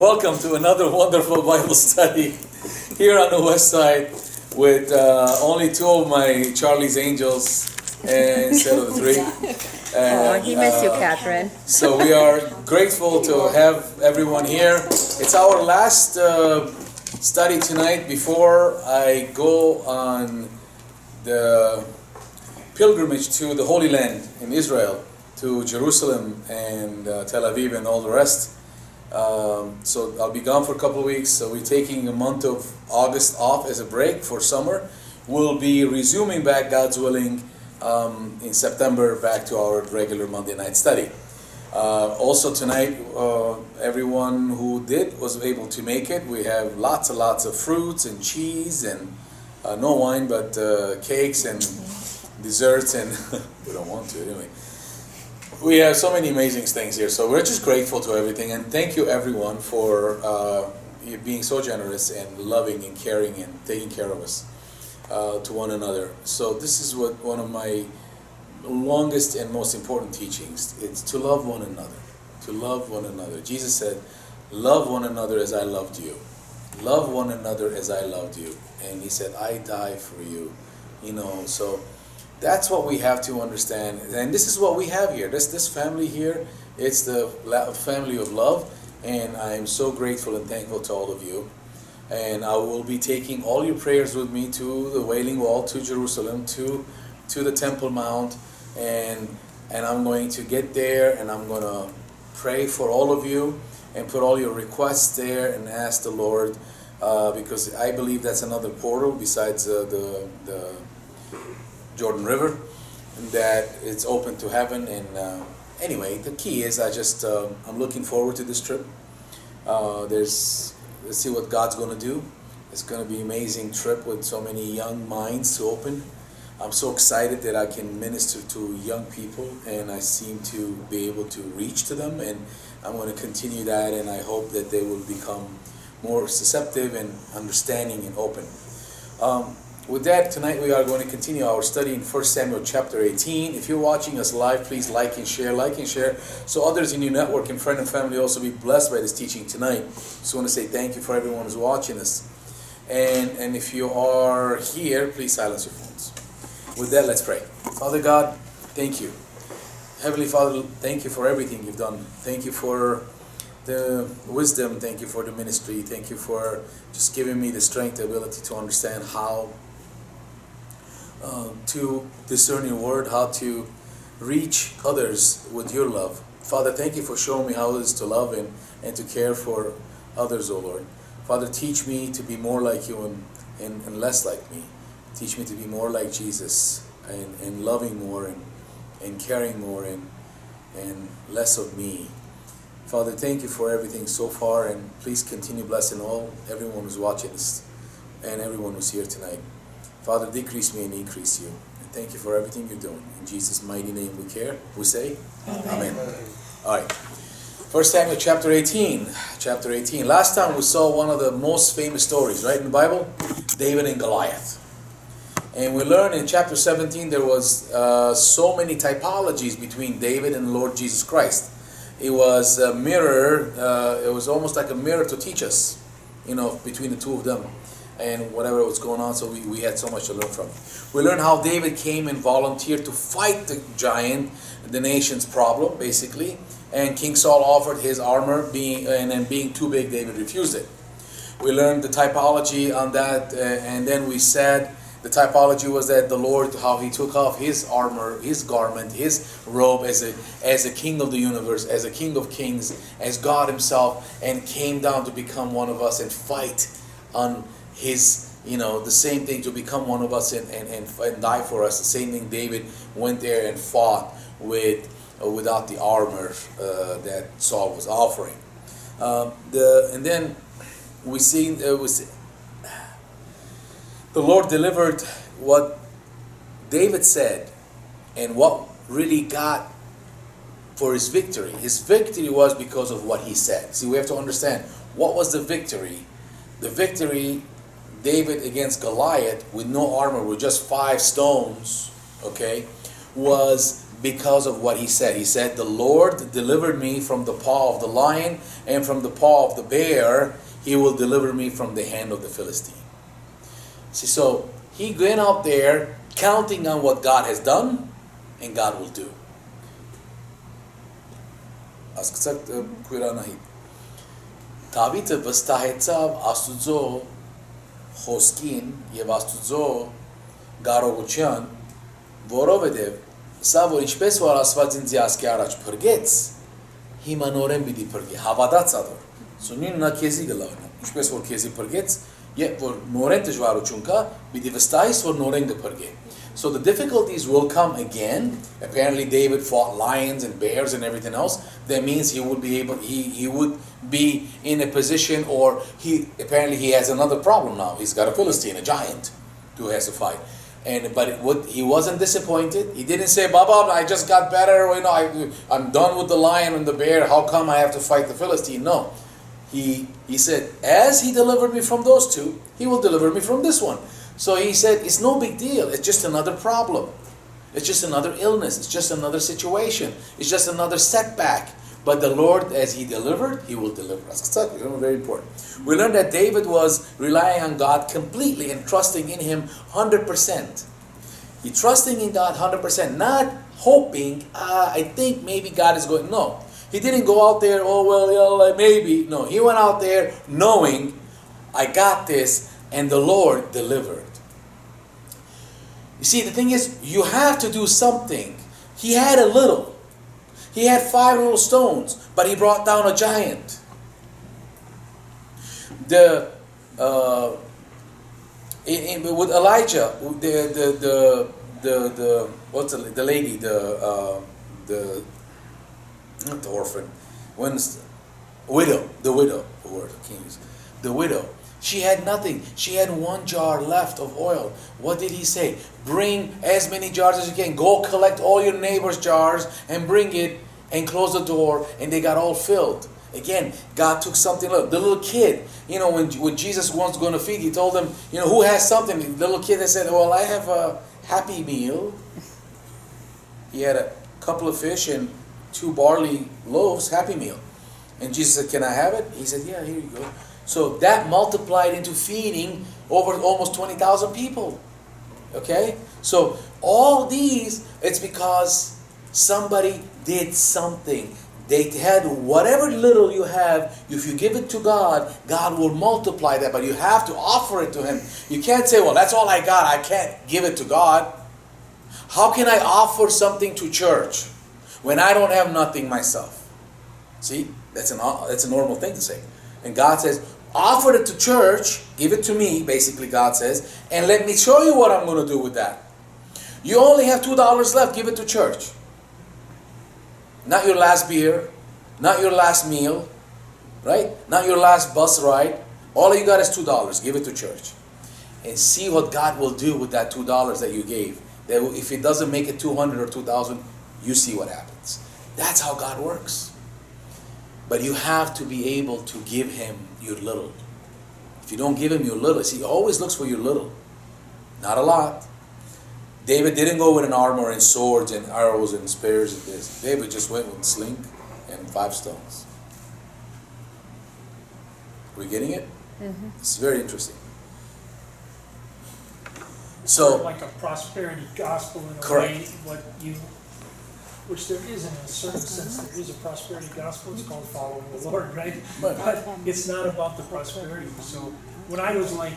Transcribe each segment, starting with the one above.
Welcome to another wonderful Bible study here on the west side with only two of my Charlie's Angels instead of the three. And, he missed you, Catherine. So we are grateful to have everyone here. It's our last study tonight before I go on the pilgrimage to the Holy Land in Israel, to Jerusalem and Tel Aviv and all the rest. So I'll be gone for a couple of weeks. So we're taking a month of August off as a break for summer. We'll be resuming back, God's willing, in September back to our regular Monday night study. Also tonight, everyone who was able to make it. We have lots and lots of fruits and cheese and no wine, but cakes and desserts, and we don't want to anyway. We have so many amazing things here, so we're just grateful to everything, and thank you everyone for you being so generous and loving and caring and taking care of us to one another. So this is what one of my longest and most important teachings. It's to love one another. To love one another. Jesus said, "Love one another as I loved you. Love one another as I loved you." And he said, "I die for you." So that's what we have to understand, and this is what we have here. This family here, it's the family of love, and I am so grateful and thankful to all of you. And I will be taking all your prayers with me to the Wailing Wall, to Jerusalem, to the Temple Mount, and I'm going to get there, and I'm going to pray for all of you and put all your requests there and ask the Lord, because I believe that's another portal besides the Jordan River, that it's open to heaven. And anyway, the key is I'm looking forward to this trip. Let's see what God's going to do. It's going to be an amazing trip with so many young minds to open. I'm so excited that I can minister to young people, and I seem to be able to reach to them, and I'm going to continue that, and I hope that they will become more receptive and understanding and open. With that, tonight we are going to continue our study in 1 Samuel chapter 18. If you're watching us live, please like and share, so others in your network and friend and family also be blessed by this teaching tonight. Just want to say thank you for everyone who's watching us. And if you are here, please silence your phones. With that, let's pray. Father God, thank you. Heavenly Father, thank you for everything you've done. Thank you for the wisdom. Thank you for the ministry. Thank you for just giving me the strength, the ability to understand how to discern your word, how to reach others with your love. Father, thank you for showing me how it is to love and to care for others, O Lord. Father, teach me to be more like you and less like me. Teach me to be more like Jesus and loving more and caring more and less of me. Father, thank you for everything so far, and please continue blessing everyone who's watching this and everyone who's here tonight. Father, decrease me and increase you. And thank you for everything you're doing. In Jesus' mighty name we say, Amen. All right. 1 Samuel chapter 18. Chapter 18. Last time we saw one of the most famous stories, right, in the Bible? David and Goliath. And we learned in chapter 17 there was so many typologies between David and the Lord Jesus Christ. It was a mirror, it was almost like a mirror to teach us, between the two of them and whatever was going on. So we had so much to learn from it. We learned how David came and volunteered to fight the giant, the nation's problem, basically. And King Saul offered his armor, being too big, David refused it. We learned the typology on that, and then we said the typology was that the Lord, how he took off his armor, his garment, his robe as a king of the universe, as a king of kings, as God himself, and came down to become one of us and fight on his, the same thing, to become one of us and die for us. The same thing David went there and fought without the armor that Saul was offering. And then we see the Lord delivered what David said and what really got for his victory. His victory was because of what he said. See, we have to understand, what was the victory? The victory, David against Goliath with no armor, with just 5 stones, okay, was because of what he said. He said, the Lord delivered me from the paw of the lion and from the paw of the bear. He will deliver me from the hand of the Philistine. See, so he went out there counting on what God has done and God will do. Аз կցակ քույրանահի Դավիթը վստահեցավ Աստուծո խոսքին եւ Աստուծո կարողության, որովհետեւ սա որ ինչպես որ Աստված ինձ ասկի առաջ փրկեց, հիմա նորեն պիտի փրկի, հավատաց ադոր։ Սունին նա քեզի գլավնա, ինչպես որ քեզի փրկեց, երբ որ նորեն դժվարություն կա, պիտի վստահես որ նորեն կփրկի։ So the difficulties will come again. Apparently David fought lions and bears and everything else. That means he would be in a position, or he has another problem now. He's got a Philistine, a giant, who has to fight. He wasn't disappointed. He didn't say, Baba, I just got better, I'm done with the lion and the bear, how come I have to fight the Philistine? No. He said, as he delivered me from those two, he will deliver me from this one. So he said, it's no big deal. It's just another problem. It's just another illness. It's just another situation. It's just another setback. But the Lord, as he delivered, he will deliver us. It's very important. We learned that David was relying on God completely and trusting in him 100%. He trusting in God 100%, not hoping, I think maybe God is going. No. He didn't go out there, maybe. No, he went out there knowing, I got this, and the Lord delivered. You see, the thing is, you have to do something. He had a little. He had 5 little stones, but he brought down a giant. With Elijah, the lady, not the orphan, the widow. She had nothing. She had 1 jar left of oil. What did he say? Bring as many jars as you can. Go collect all your neighbors' jars and bring it and close the door. And they got all filled. Again, God took something. Look, the little kid, when Jesus was going to feed, he told them, who has something? The little kid that said, well, I have a Happy Meal. He had a couple of fish and 2 barley loaves, Happy Meal. And Jesus said, can I have it? He said, yeah, here you go. So that multiplied into feeding over almost 20,000 people. Okay? So all these, it's because somebody did something. They had whatever little you have, if you give it to God, God will multiply that, but you have to offer it to Him. You can't say, well, that's all I got, I can't give it to God. How can I offer something to church when I don't have nothing myself? See, that's a normal thing to say. And God says, offer it to church, give it to me, basically God says, and let me show you what I'm going to do with that. You only have $2 left, give it to church. Not your last beer, not your last meal, right? Not your last bus ride. All you got is $2, give it to church. And see what God will do with that $2 that you gave. That if it doesn't make it 200 or 2,000, you see what happens. That's how God works. But you have to be able to give Him your little. If you don't give Him your little, see, He always looks for your little. Not a lot. David didn't go with an armor and swords and arrows and spears and this. David just went with a sling and 5 stones. Are we getting it? Mm-hmm. It's very interesting. So, like a prosperity gospel in a correct. Way, which there is in a certain sense, there is a prosperity gospel. It's called following the Lord, right? But it's not about the prosperity. So when I was like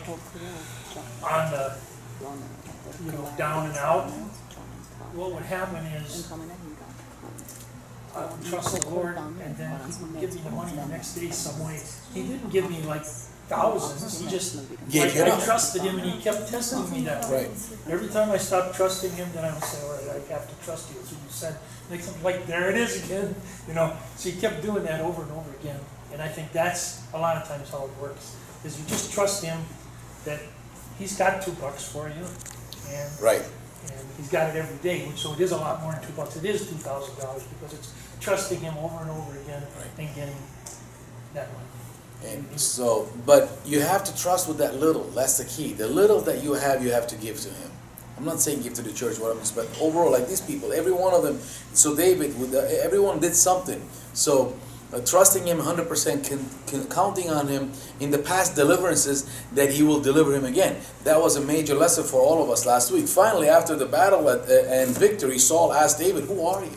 on the, down and out, what would happen is I would trust the Lord, and then He would give me the money the next day some way. He didn't give me like thousands. He just, I trusted Him, and He kept testing me that way. Right. Every time I stopped trusting Him, then I would say, all right, I have to trust You. That's what You said. Like, there it is again. So He kept doing that over and over again. And I think that's a lot of times how it works, is you just trust Him that He's got $2 for you. And, right. And He's got it every day. So it is a lot more than $2. It is $2,000 because it's trusting Him over and over again, right, and getting that money. And so, but you have to trust with that little. That's the key. The little that you have to give to Him. I'm not saying give to the church, what I'm saying, but overall, like these people, every one of them. So David, everyone did something. So trusting him 100%, counting on him in the past deliverances that he will deliver him again. That was a major lesson for all of us last week. Finally, after the battle and victory, Saul asked David, "Who are you?"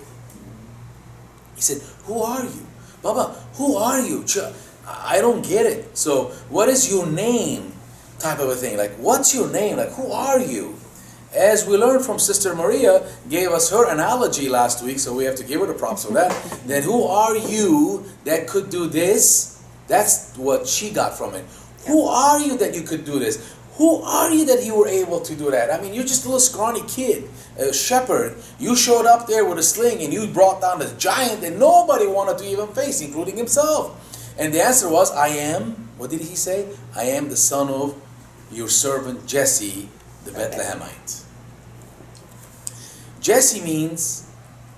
He said, "Who are you? Baba, who are you? I don't get it. So what is your name?" Type of a thing. Like, what's your name? Like, who are you? As we learned from Sister Maria, gave us her analogy last week, so we have to give her the props for that. Then who are you that could do this? That's what she got from it. Who are you that you could do this? Who are you that you were able to do that? I mean, you're just a little scrawny kid, a shepherd. You showed up there with a sling and you brought down this giant that nobody wanted to even face, including himself. And the answer was, I am, what did he say? I am the son of your servant Jesse, the Bethlehemite. Jesse means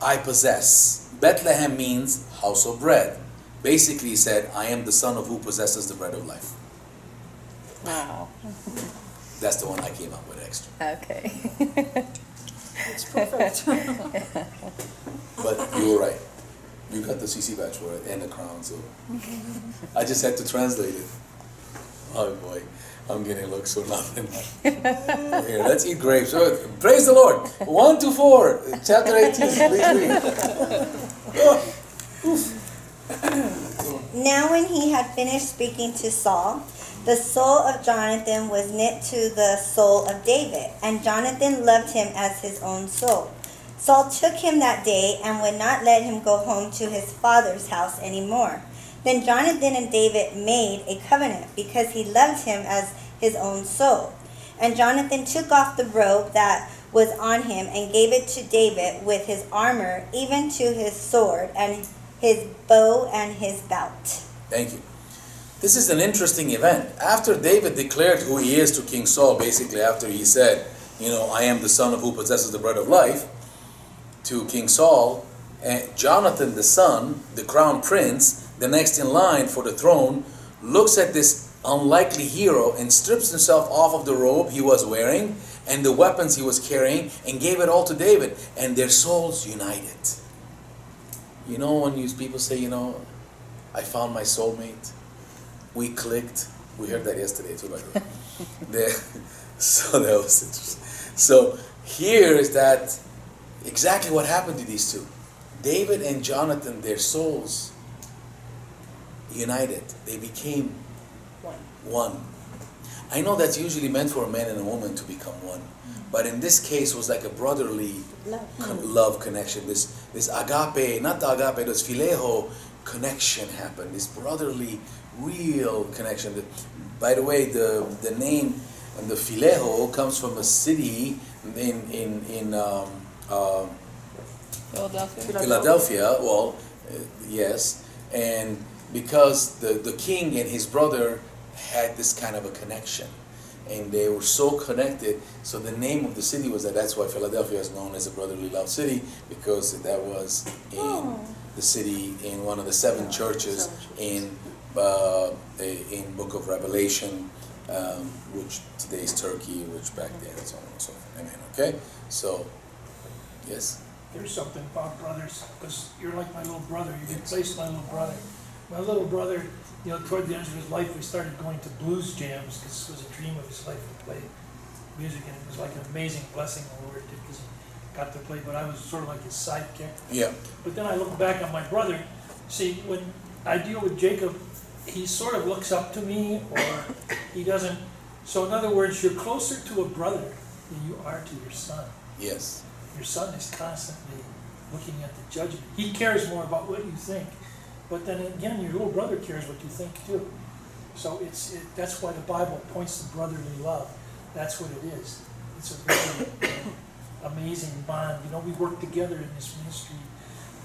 I possess. Bethlehem means house of bread. Basically he said, I am the son of who possesses the bread of life. Wow. That's the one I came up with extra. Okay. It's perfect. But you were right. You got the CC badge for it and the crown, so I just had to translate it. Oh boy, I'm getting looks for nothing. Here, let's eat grapes. So, praise the Lord. 1 to 4, chapter 18. Please read. Now when he had finished speaking to Saul, the soul of Jonathan was knit to the soul of David, and Jonathan loved him as his own soul. Saul took him that day and would not let him go home to his father's house any more. Then Jonathan and David made a covenant because he loved him as his own soul. And Jonathan took off the robe that was on him and gave it to David with his armor, even to his sword and his bow and his belt. Thank you. This is an interesting event. After David declared who he is to King Saul, basically after he said, I am the son of who possesses the bread of life, to King Saul, and Jonathan the son, the crown prince, the next in line for the throne, looks at this unlikely hero and strips himself off of the robe he was wearing and the weapons he was carrying and gave it all to David, and their souls united. When people say, I found my soulmate, we clicked. We heard that yesterday too, by the way. So that was interesting. So here is that exactly what happened to these two. David and Jonathan, their souls united. They became one. I know that's usually meant for a man and a woman to become one, but in this case was like a brotherly love connection. This agape, not the agape, this phileo connection happened. This brotherly, real connection. By the way, the name and the phileo comes from a city in Philadelphia. Well, yes, and because the king and his brother had this kind of a connection, and they were so connected, so the name of the city was that's why Philadelphia is known as a brotherly love city, because that was in the city, in one of the 7 churches in Book of Revelation, which today is Turkey, which back then and so on and so forth. Amen. Okay, so yes. There's something about brothers, because you're like my little brother. You replaced my little brother. My little brother, toward the end of his life, we started going to blues jams because it was a dream of his life to play music, and it was like an amazing blessing the Lord did because he got to play, but I was sort of like his sidekick. Yeah. But then I look back on my brother. See, when I deal with Jacob, he sort of looks up to me, or he doesn't. So in other words, you're closer to a brother than you are to your son. Yes. Your son is constantly looking at the judgment. He cares more about what you think. But then again, your little brother cares what you think too. So that's why the Bible points to brotherly love. That's what it is. It's a really amazing bond. We work together in this ministry,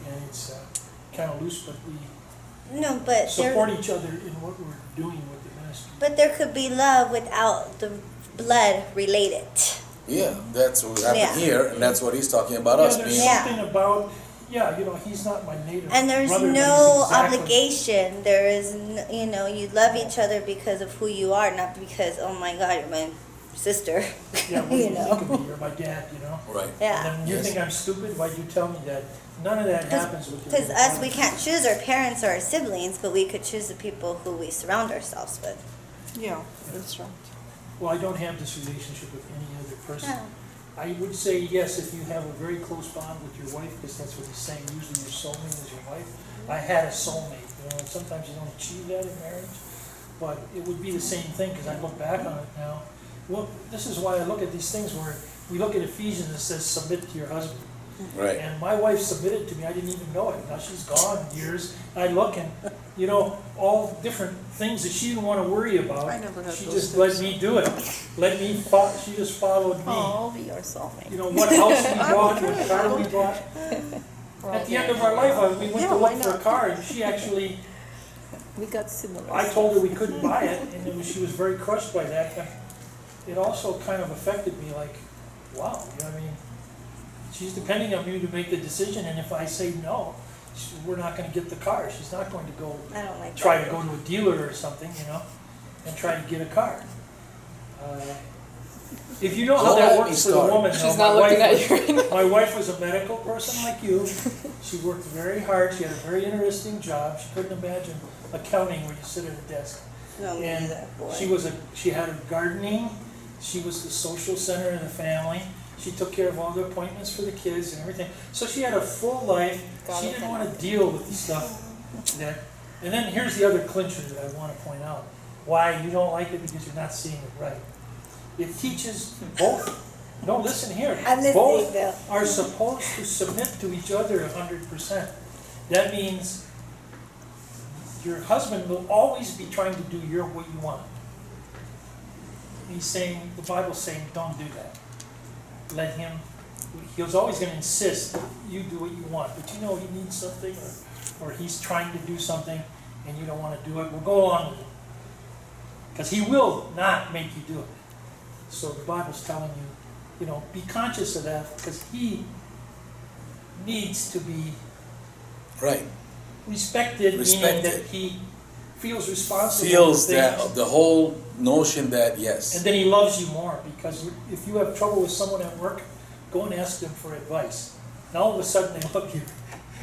and it's kind of loose, but we support each other in what we're doing with the ministry. But there could be love without the blood related. Yeah, that's what happened here, and that's what he's talking about us There's being. something about, he's not my native And there's brother, but no he's exactly- obligation. There is, you love each other because of who you are, not because, oh my God, you're my sister. Yeah, what do You you know. think of me? You're my dad, you know? Right. Yeah. And then you Yes. think I'm stupid? Why'd you tell me that? None of that happens with your Because little us, we brother. can't choose our parents or our siblings, but we could choose the people who we surround ourselves with. Yeah, that's right. Well, I don't have this relationship with any other person. Yeah. I would say yes, if you have a very close bond with your wife, because that's what he's saying, usually your soulmate is your wife. I had a soulmate, you know, and sometimes you don't achieve that in marriage, but it would be the same thing, because I look back on it now. Well, this is why I look at these things where we look at Ephesians and it says, submit to your husband. Right. And my wife submitted to me, I didn't even know it. Now she's gone years. I look and, you know, all different things that she didn't want to worry about. I never had She those just things. let me do it. She just followed me. Oh, I'll be your soulmate. You know, what house we bought, what car we bought. At the end of our life, we went Yeah, to why look for a not? car and she actually, We got similar. I told her we couldn't buy it and she was very crushed by that. But it also kind of affected me like, wow, you know what I mean? She's depending on me to make the decision, and if I say no, we're not gonna get the car. She's not going to go, I don't like try that. to go to a dealer or something, you know, and try to get a car. If you know how Don't that let me works for the start. woman, She's though, not looking at you right now. my wife was a medical person like you. She worked very hard. She had a very interesting job. She couldn't imagine accounting where you sit at a desk. No, me And neither, boy. she had her gardening. She was the social center of the family. She took care of all the appointments for the kids and everything. So she had a full life. Got She it. didn't want to deal with the stuff that. And then here's the other clincher that I want to point out. Why you don't like it, because you're not seeing it right. It teaches both. No, listen here. I'm listening, Both Bill. are supposed to submit to each other 100%. That means your husband will always be trying to do what you want. He's saying, the Bible's saying, don't do that. Let him, he's always going to insist that you do what you want. But you know he needs something, or he's trying to do something, and you don't want to do it. Well, go along with it. Because he will not make you do it. So the Bible's telling you, you know, be conscious of that, because he needs to be Right. respected, meaning Respected. that he feels responsible Feels for that things. the whole notion that yes. And then he loves you more, because if you have trouble with someone at work, go and ask them for advice. Now all of a sudden they love you.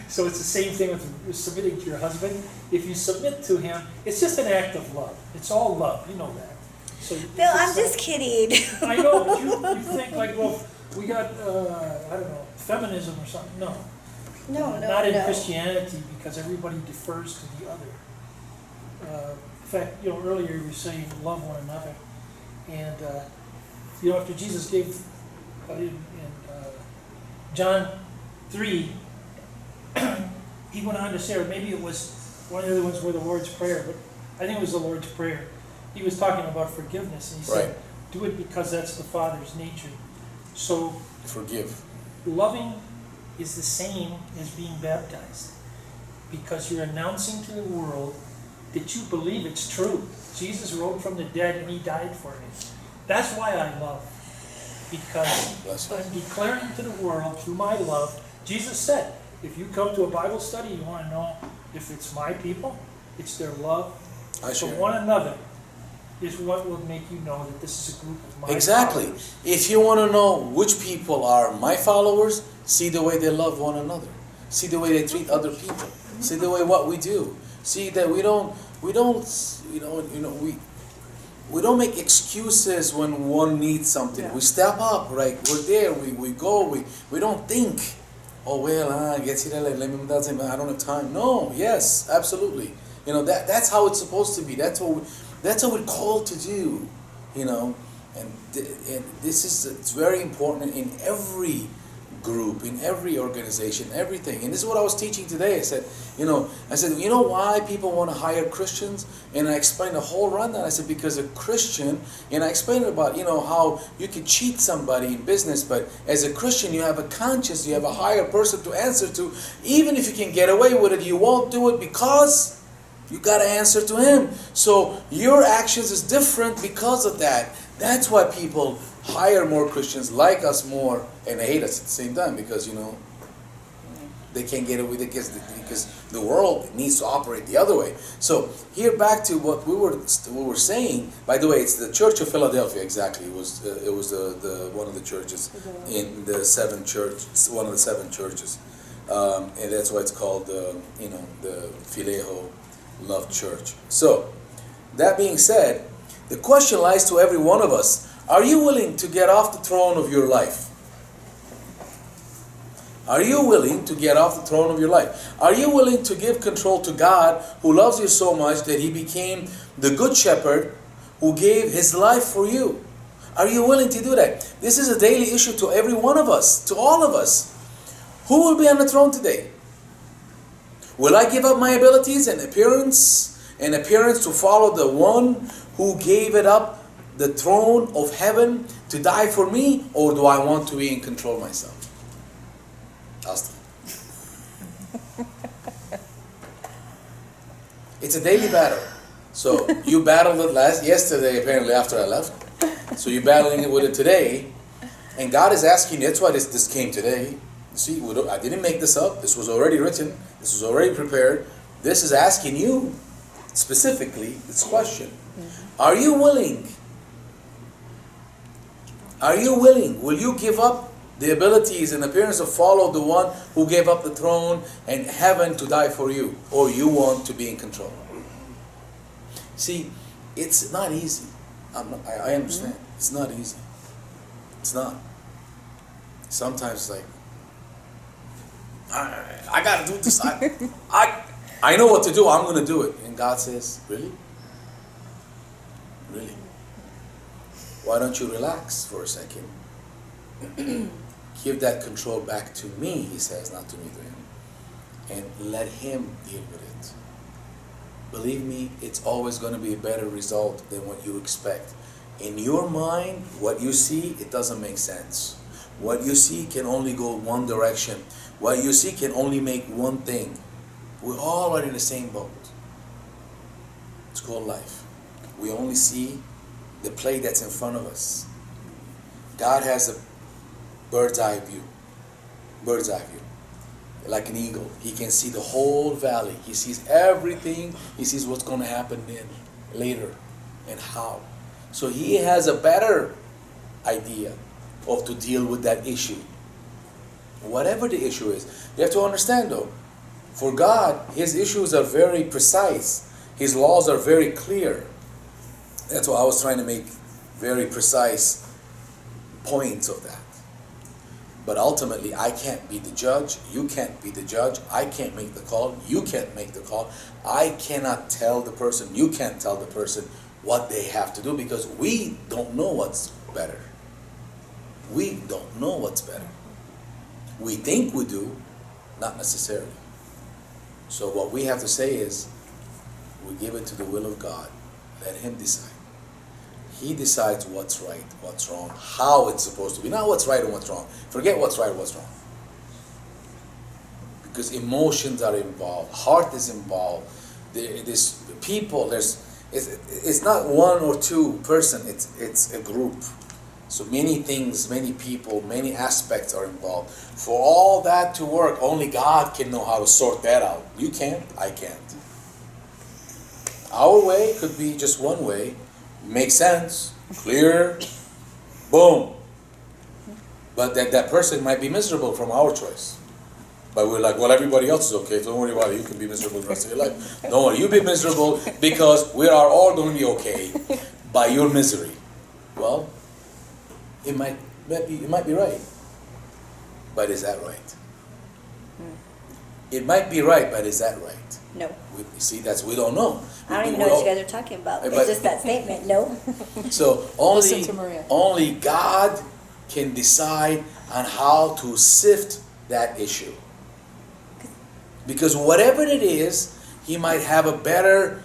So it's the same thing with submitting to your husband. If you submit to him, it's just an act of love. It's all love, you know that. So Bill, I'm just kidding. I know, but you think like, well, we got, I don't know, feminism or something. No. No, Not in no. Christianity, because everybody defers to the other. In fact, you know, earlier you were saying love one another. And, you know, after Jesus gave, in John 3, he went on to say, or maybe it was one of the other ones were the Lord's Prayer, but I think it was the Lord's Prayer. He was talking about forgiveness, and he said, Right. do it because that's the Father's nature. So Forgive. loving is the same as being baptized, because you're announcing to the world that you believe it's true. Jesus rose from the dead and he died for me. That's why I love, because Bless you. I'm declaring to the world through my love. Jesus said, if you come to a Bible study, you want to know if it's my people, it's their love I for share. one another is what will make you know that this is a group of my Exactly. followers. If you want to know which people are my followers, see the way they love one another. See the way they treat other people. See the way what we do. See that we don't make excuses when one needs something. Yeah. We step up, right? We're there. We go. We don't think. Oh well, let me. I don't have time. No. Yes. Absolutely. You know that's how it's supposed to be. That's what we're called to do. You know, and this is it's very important in every group, in every organization, everything. And this is what I was teaching today. I said, you know why people want to hire Christians? And I explained the whole rundown. I said, because a Christian, and I explained about, how you can cheat somebody in business, but as a Christian, you have a conscience, you have a higher person to answer to. Even if you can get away with it, you won't do it because you got to answer to him. So your actions is different because of that. That's why people hire more Christians, like us more, and hate us at the same time, because They can't get away because the world needs to operate the other way. So here back to what we were saying. By the way, it's the Church of Philadelphia. Exactly, it was the one of the churches in the seven church. It's one of the seven churches, and that's why it's called the Phileo Love Church. So that being said, the question lies to every one of us: are you willing to get off the throne of your life? Are you willing to get off the throne of your life? Are you willing to give control to God, who loves you so much that He became the good shepherd who gave His life for you? Are you willing to do that? This is a daily issue to every one of us, to all of us. Who will be on the throne today? Will I give up my abilities and appearance to follow the one who gave it up, the throne of heaven, to die for me? Or do I want to be in control myself? Austin. It's a daily battle. So you battled it yesterday, apparently, after I left. So you're battling it with it today. And God is asking you, that's why this came today. See, I didn't make this up. This was already written. This was already prepared. This is asking you specifically this question. Are you willing? Are you willing? Will you give up the abilities and appearance to follow the one who gave up the throne and heaven to die for you? Or you want to be in control? See, it's not easy. I understand. It's not easy. It's not. Sometimes it's like, I gotta do this. I know what to do. I'm gonna do it. And God says, really? Really? Why don't you relax for a second? Give that control back to me, He says, not to me, to Him. And let Him deal with it. Believe me, it's always going to be a better result than what you expect. In your mind, what you see, it doesn't make sense. What you see can only go one direction. What you see can only make one thing. We all are in the same boat. It's called life. We only see the plate that's in front of us. God has a bird's eye view, like an eagle. He can see the whole valley. He sees everything. He sees what's going to happen then, later, and how. So He has a better idea of to deal with that issue. Whatever the issue is. You have to understand though, for God, His issues are very precise. His laws are very clear. That's why I was trying to make very precise points of that. But ultimately, I can't be the judge. You can't be the judge. I can't make the call. You can't make the call. I cannot tell the person. You can't tell the person what they have to do because we don't know what's better. We don't know what's better. We think we do, not necessarily. So what we have to say is, we give it to the will of God. Let Him decide. He decides what's right, what's wrong, how it's supposed to be. Not what's right and what's wrong. Forget what's right and what's wrong. Because emotions are involved. Heart is involved. There's people. It's not one or two person. It's a group. So many things, many people, many aspects are involved. For all that to work, only God can know how to sort that out. You can't. I can't. Our way could be just one way. Makes sense, clear, boom. But that person might be miserable from our choice. But we're like, well, everybody else is okay. Don't worry about it. You can be miserable the rest of your life. Don't worry, you be miserable because we are all going to be okay by your misery. Well, it might be right. But is that right? It might be right, but is that right? No. We don't know. I don't even know what you guys are talking about. It's just that statement. No. So Listen to Maria. only God can decide on how to sift that issue. Because whatever it is, He might have a better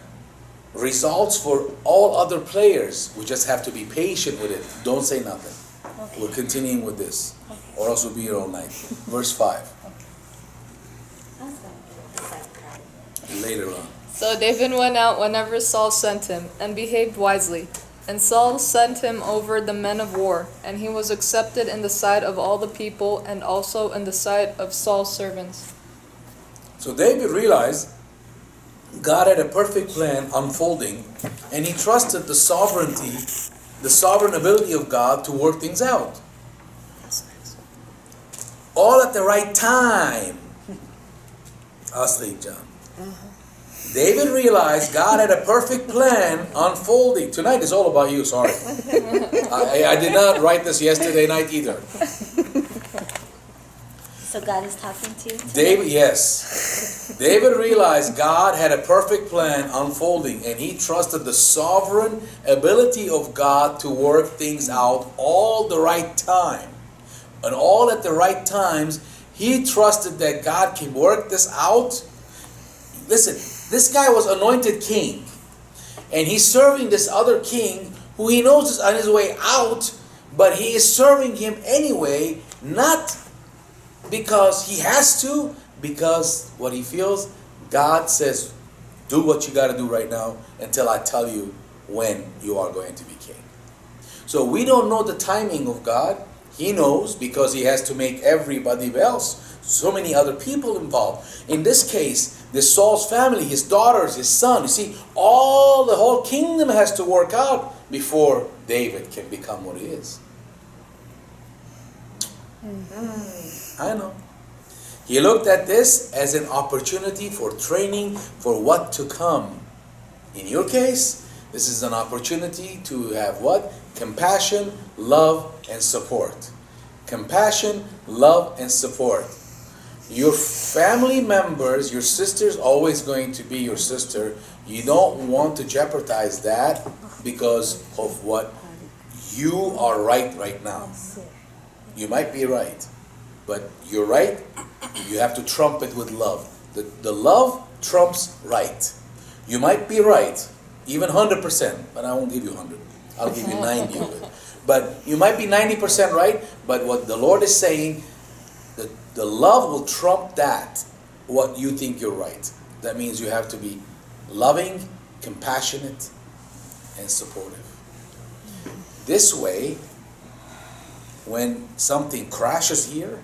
results for all other players. We just have to be patient with it. Don't say nothing. Okay. We're continuing with this, or else we'll be here all night. Verse 5. Later on. So David went out whenever Saul sent him, and behaved wisely. And Saul sent him over the men of war, and he was accepted in the sight of all the people, and also in the sight of Saul's servants. So David realized God had a perfect plan unfolding, and he trusted the sovereign ability of God to work things out. All at the right time. Asleep, John. David realized God had a perfect plan unfolding. Tonight is all about you, sorry. I did not write this yesterday night either. So God is talking to you? David, yes. David realized God had a perfect plan unfolding, and he trusted the sovereign ability of God to work things out all the right time. And all at the right times, he trusted that God can work this out. Listen, this guy was anointed king, and he's serving this other king who he knows is on his way out, but he is serving him anyway, not because he has to, because what he feels, God says, do what you got to do right now until I tell you when you are going to be king. So we don't know the timing of God. He knows because he has to make everybody else, so many other people involved. In this case, this Saul's family, his daughters, his son, you see, the whole kingdom has to work out before David can become what he is. I know. He looked at this as an opportunity for training for what to come. In your case, this is an opportunity to have what? Compassion, love, and support. Compassion, love, and support. Your family members, your sister's always going to be your sister. You don't want to jeopardize that because of what you are right now. You might be right, but you're right. You have to trump it with love. The love trumps right. You might be right, even 100%, but I won't give you 100. I'll give you 90 of it. But you might be 90% right, but what the Lord is saying, the love will trump that, what you think you're right. That means you have to be loving, compassionate, and supportive. This way, when something crashes here,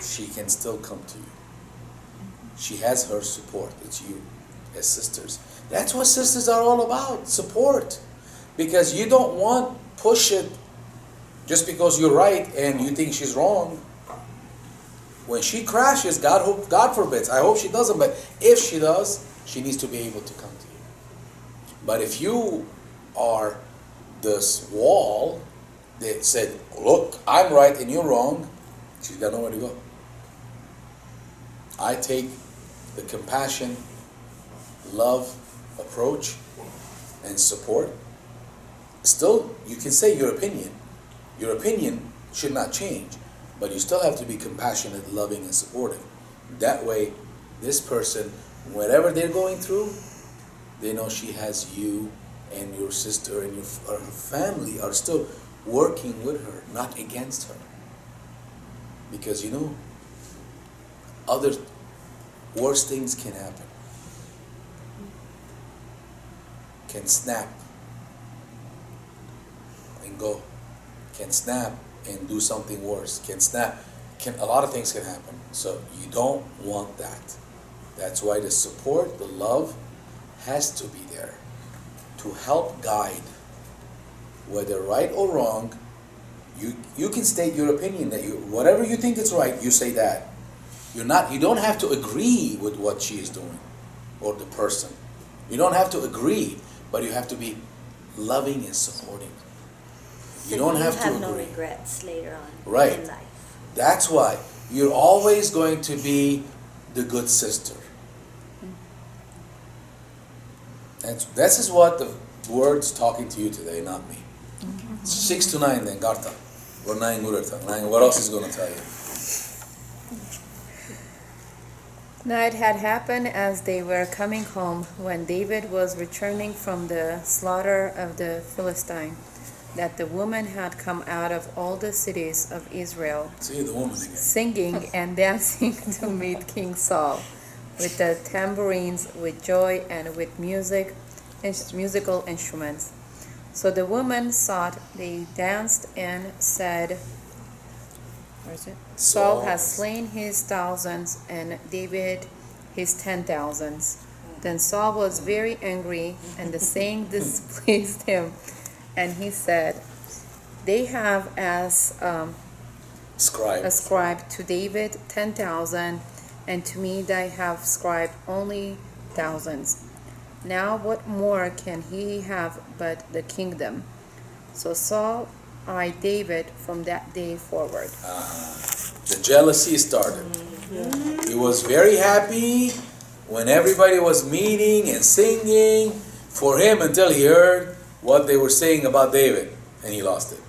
she can still come to you. She has her support. It's you as sisters. That's what sisters are all about, support. Because you don't want push it just because you're right and you think she's wrong. When she crashes, God forbids. I hope she doesn't, but if she does, she needs to be able to come to you. But if you are this wall that said, look, I'm right and you're wrong, she's got nowhere to go. I take the compassion, love approach and support. Still, you can say your opinion. Your opinion should not change, but you still have to be compassionate, loving, and supportive. That way, this person, whatever they're going through, they know she has you and your sister and her family are still working with her, not against her. Because other worse things can happen. Can snap and go. Can snap and do something worse. A lot of things can happen. So you don't want that. That's why the support, the love has to be there to help guide. Whether right or wrong, you can state your opinion that whatever you think is right, you say that. You don't have to agree with what she is doing or the person. You don't have to agree, but you have to be loving and supporting. You don't have to agree. no regrets later on Right. in life. That's why you're always going to be the good sister. This is what the word's talking to you today, not me. 6 to 9 then, Garta. Or 9 Gurata. 9, what else is going to tell you? Now it had happened as they were coming home, when David was returning from the slaughter of the Philistine, that the woman had come out of all the cities of Israel, See the woman again. singing and dancing to meet King Saul, with the tambourines, with joy, and with musical instruments. So the woman saw it, they danced and said, Where is it? Saul Saul has slain his thousands and David his 10,000s. Then Saul was very angry, and the saying displeased him. And he said, they have scribe. ascribed to David 10,000, and to me they have ascribed only thousands. Now what more can he have but the kingdom? So Saul eyed David from that day forward. The jealousy started. He was very happy when everybody was meeting and singing for him until he heard what they were saying about David, and he lost it.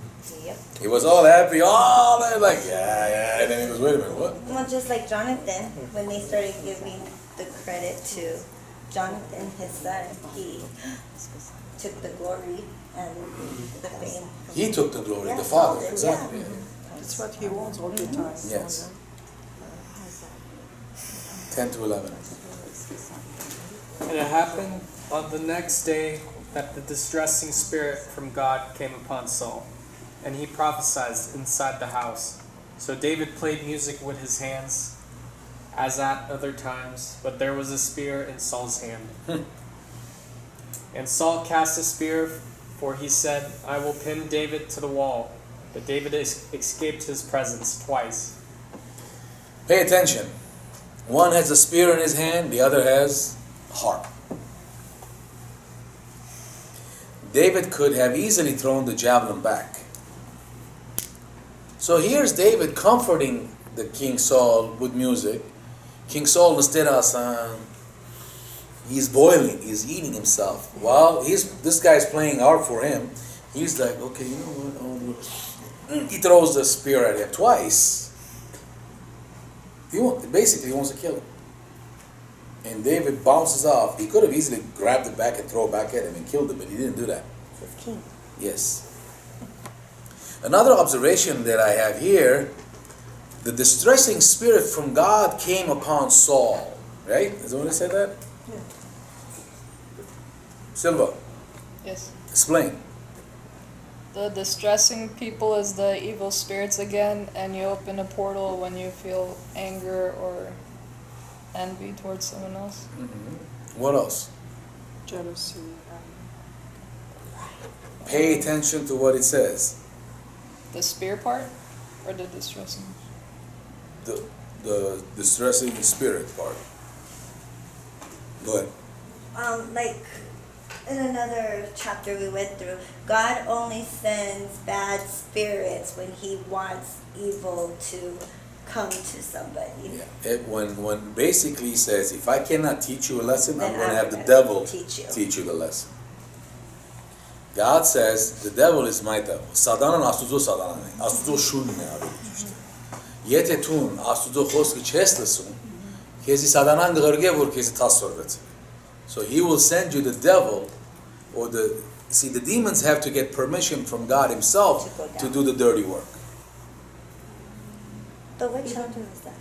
Yep. He was all happy, all that, like, yeah, and then he was, wait a minute, what? Well, just like Jonathan, when they started giving the credit to Jonathan, his son, he took the glory and the fame. He took the glory, Yeah, the father, Saul did, exactly. That's what he wants all the time. Yes. 10 to 11. And it happened on the next day that the distressing spirit from God came upon Saul, and he prophesied inside the house. So David played music with his hands, as at other times, but there was a spear in Saul's hand. And Saul cast a spear, for he said, I will pin David to the wall. But David escaped his presence twice. Pay attention. One has a spear in his hand, the other has a harp. David could have easily thrown the javelin back. So here's David comforting the King Saul with music. King Saul instead of he's boiling, he's eating himself. While this guy's playing harp for him, he's like, okay, you know what? He throws the spear at him twice. He wants to kill him. And David bounces off. He could have easily grabbed it back and throw it back at him and killed him, but he didn't do that. His king. Yes. Another observation that I have here, the distressing spirit from God came upon Saul. Right? Is that what I said that? Yeah. Silva, Yes. explain. The distressing people is the evil spirits again, and you open a portal when you feel anger or envy towards someone else. What else? Jealousy. Pay attention to what it says. The spear part or the distressing? The distressing spirit part. Go ahead. Like in another chapter we went through, God only sends bad spirits when he wants evil to come to somebody. Yeah. When basically says, if I cannot teach you a lesson, I'm Then going to I'm have the gonna devil teach you. the lesson. God says, the devil is my devil. Sadanan Աստուծո սատանան է, Աստուծո շունն է ավելի ճիշտ։ Եթե տուն Աստուծո խոսքը չես լսում, քեզի սատանան գղրգե որ քեզի տասորվեց։ So he will send you the devil, or the demons have to get permission from God himself To go down. to do the dirty work. But what chapter was that?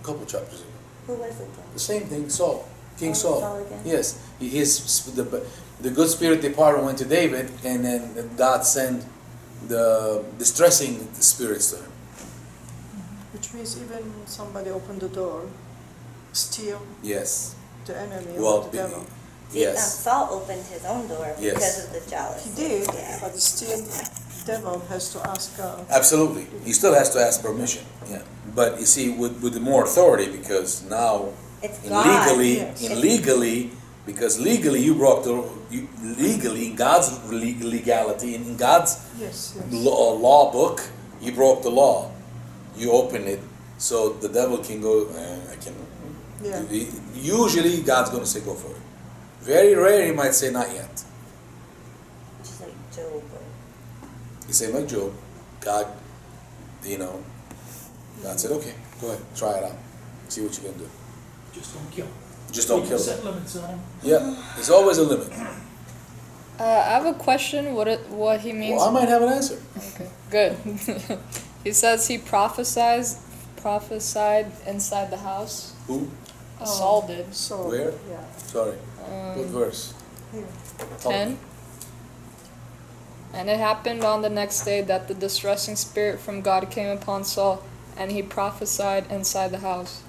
A couple chapters ago. Who was it then? The same thing, Saul, King Oh, Saul. Saul again? Yes, the good spirit departed went to David, and then God sent the distressing spirits to him. Which means even somebody opened the door, steal Yes. the enemy Well, or the devil. yes. Saul opened his own door Yes. because of the jealousy. He did, Yeah. but still, devil has to ask God. Absolutely. He still has to ask permission. Yeah. But you see, with the more authority, because now It's God. legally, because legally you broke legally in God's legality, in God's Yes, yes. law book, you broke the law. You open it, so the devil can go. I can. Yeah. Usually, God's going to say, "Go for it." Very rare, He might say, "Not yet." Just like Job. He said, like Job, God, God said, "Okay, go ahead, try it out, see what you can do. Just don't kill. Just don't kill Set them." limits on them. Yeah, there's always a limit. I have a question. What he means? Well, I might have an answer. Okay, good. He says he prophesied inside the house. Who? Saul did. So, Where? yeah. Sorry. What verse? Here. Tell me. 10. And it happened on the next day that the distressing spirit from God came upon Saul, and he prophesied inside the house.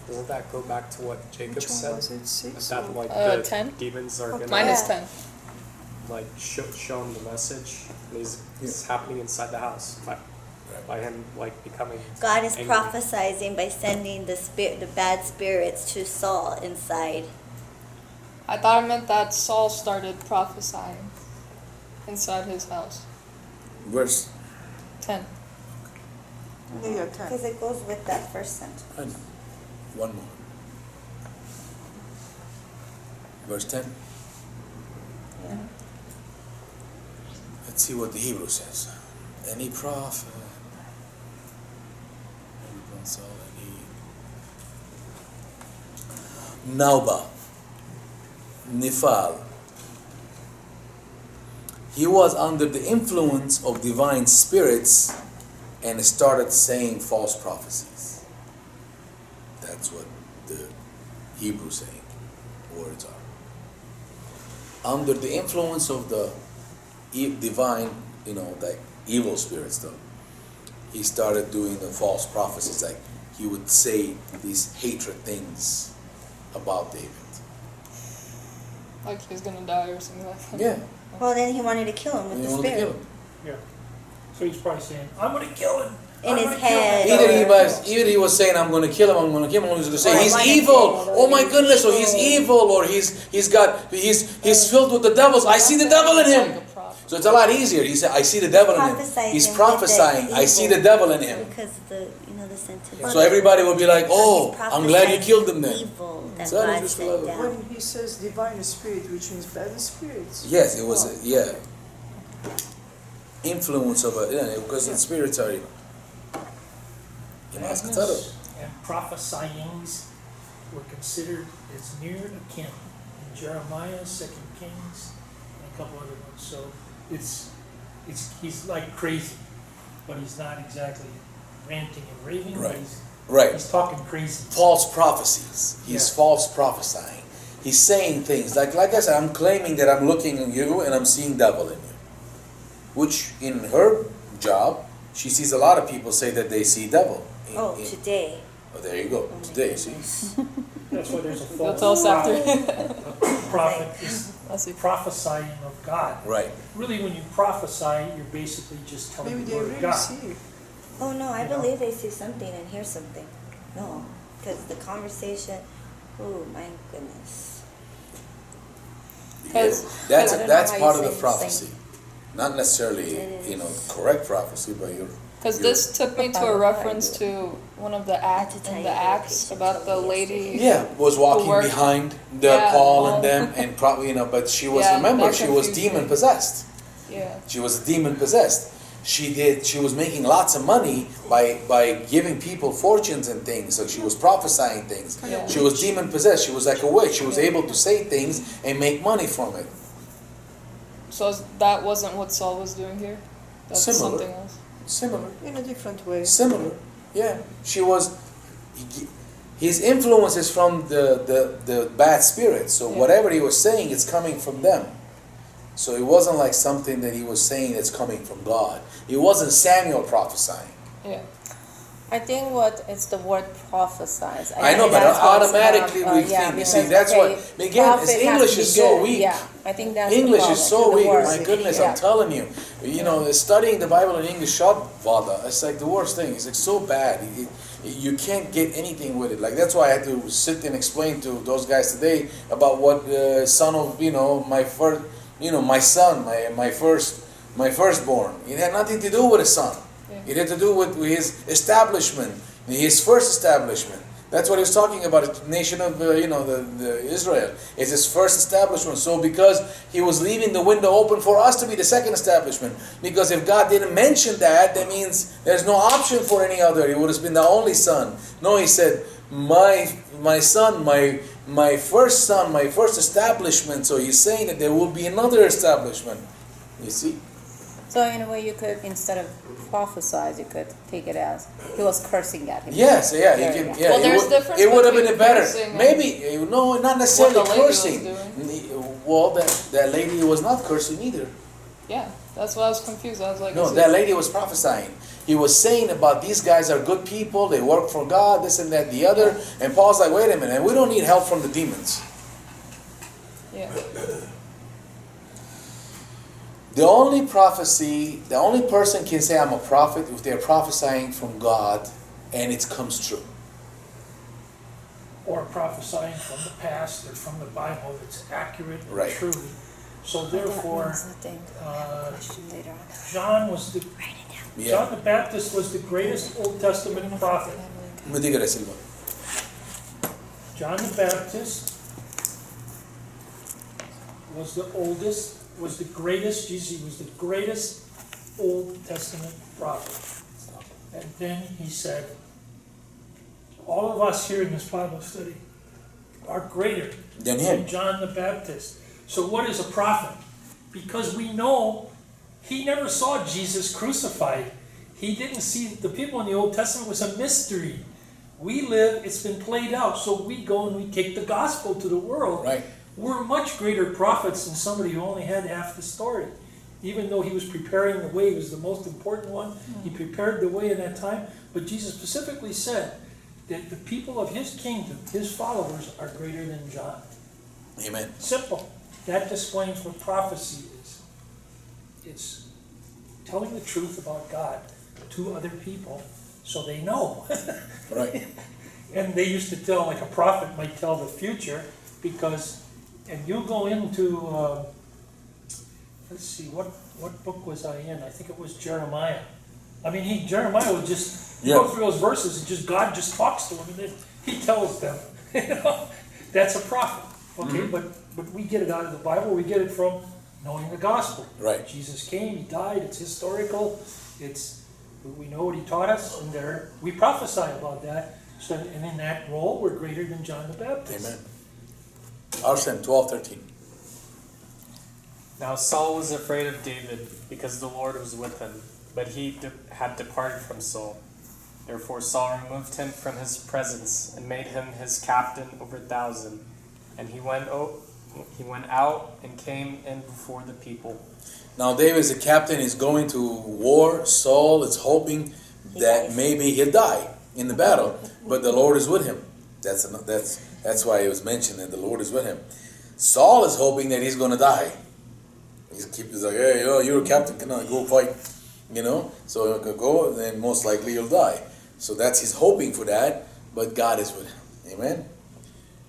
Doesn't that go back to what Jacob Which one said? was it? 6? That like 10? demons are gonna Mine is Yeah. 10. like show him the message. And it's happening inside the house by him like becoming. God is angry. prophesizing by sending the bad spirits to Saul inside. I thought it meant that Saul started prophesying inside his house. Verse 10. Yeah, 10. Because it goes with that first sentence. one more. Verse 10. Yeah. Let's see what the Hebrew says. Any prophet, any consul, any Nauba, Nifal. He was under the influence of divine spirits and started saying false prophecies. That's what the Hebrew saying words are. Under the influence of the divine, like evil spirits, though, he started doing the false prophecies. Like he would say these hatred things about David. Like he's gonna die or something like that. Yeah, Well, then he wanted to kill him with he the wanted to kill spirit. him. Yeah. So he's probably saying, I'm gonna kill him. In I'm his gonna kill him." head. Either he was saying, "I'm going to kill him. I'm going to kill him." Or he was going to say, Or "He's one of evil. them, Oh my goodness!" Or he's evil. Or he's filled with the devils. I see the devil in It's him. like a prophet. So it's a lot easier. He said, "I see the devil in him." Prophesizing He's with the prophesying. I see the evil. devil in him. Because the sentence. So everybody will be like, "Oh, He's I'm glad you prophesying killed him then." Evil that So that God is just sent love. down. When he says divine spirit, which means bad spirits. Yes, it was. Influence of because it's spiritual. Madness and prophesyings were considered as near akin in Jeremiah, 2 Kings, and a couple other ones. So he's like crazy, but he's not exactly ranting and raving. but Right. Right. He's talking crazy. False prophecies. He's Yeah. false prophesying. He's saying things like I said, I'm claiming that I'm looking at you and I'm seeing devil in you. Which in her job, she sees a lot of people say that they see devil. Today. Oh, there you go. Today, see? That's why there's a You'll false tell us after. prophet is I'll see. prophesying of God. Right. Really, when you prophesy, you're basically just telling Maybe the they word of really God. see. Oh no, I You know? believe they see something and hear something. No, because the conversation. Oh my goodness. Because That's I don't know that's how you part of say the the prophecy. Not necessarily, It is. correct prophecy, but you're this took me to a reference to one of the have to acts tell in you the the Acts patient about the told me lady. yeah, was walking work- behind the Yeah. Paul and them and probably but she was Yeah, remember that she was confused me. demon possessed. Yeah. She was demon possessed. She was making lots of money by giving people fortunes and things. So she was prophesying things. Yeah. She was demon possessed. She was like a witch. She was able to say things and make money from it. So that wasn't what Saul was doing here? That's Similar. something else? Similar. In a different way. Similar. Yeah. She was his influence is from the bad spirits. So Yeah. whatever he was saying, it's coming from them. So it wasn't like something that he was saying that's coming from God. It wasn't Samuel prophesying. Yeah. I think it's the word prophesize. I know, think but that's what's, automatically we think, you see, because, that's what, okay, again, prophet has English to is be so good. weak. Yeah, I think that's English the is so problem, weak, the my word. goodness, Yeah. I'm telling you. Studying the Bible in English, Vada, it's like the worst thing. It's like so bad. You can't get anything with it. Like that's why I had to sit and explain to those guys today about what son of my first, my son, my firstborn. It had nothing to do with a son. Yeah. It had to do with his establishment, his first establishment. That's what he was talking about. The nation of the Israel is his first establishment. So because he was leaving the window open for us to be the second establishment, because if God didn't mention that means there's no option for any other. He would have been the only son. No, he said, my son, my first son, my first establishment. So he's saying that there will be another establishment. You see? So in a way, you could, instead of prophesize, you could take it as he was cursing at him. Yes, yeah, There you you can. go. Yeah, Well, there's difference it would have been a between better. cursing and Maybe no, not necessarily what the lady was cursing. Well, that lady was not cursing either. Yeah. That's why I was confused. I was like, No, is that it- lady was prophesying. he was saying about these guys are good people, they work for God, this and that, the other. And Paul's like, wait a minute, we don't need help from the demons. Yeah. The only prophecy, the only person can say I'm a prophet if they're prophesying from God and it comes true. Or prophesying from the past or from the Bible that's accurate and Right. true. So therefore, Question later on. John was the Yeah. John the Baptist was the greatest Old Testament prophet. Me diga, Silva. John the Baptist was the oldest, was the greatest, Jesus was the greatest Old Testament prophet. And then he said, all of us here in this Bible study are greater Than him. than John the Baptist. So what is a prophet? Because we know he never saw Jesus crucified. He didn't see, the people in the Old Testament was a mystery. We live, it's been played out, so we go and we take the gospel to the world. Right. We're much greater prophets than somebody who only had half the story. Even though he was preparing the way, he was the most important one. He prepared the way in that time. But Jesus specifically said that the people of his kingdom, his followers, are greater than John. Amen. Simple. That explains what prophecy is. It's telling the truth about God to other people so they know. Right. And they used to tell, like a prophet might tell the future, because, and you go into, let's see, what book was I in? I think it was Jeremiah. I mean, Jeremiah would just go through those verses and just, God just talks to him and then he tells them, you know, that's a prophet. Okay, but we get it out of the Bible, we get it from knowing the gospel. Right. Jesus came, he died, it's historical, we know what he taught us, and we prophesy about that. So, and in that role, we're greater than John the Baptist. Amen. Arsen 12:13. Now Saul was afraid of David because the Lord was with him, but he had departed from Saul. Therefore Saul removed him from his presence and made him his captain over 1,000. And he went out and came in before the people. Now David is a captain, he's going to war. Saul is hoping that maybe he'll die in the battle, but the Lord is with him. That's why it was mentioned that the Lord is with him. Saul is hoping that he's going to die. He's like, hey, you're a captain, can I go fight? You know, so he'll go, then most likely he'll die. So that's he's hoping for that, but God is with him. Amen.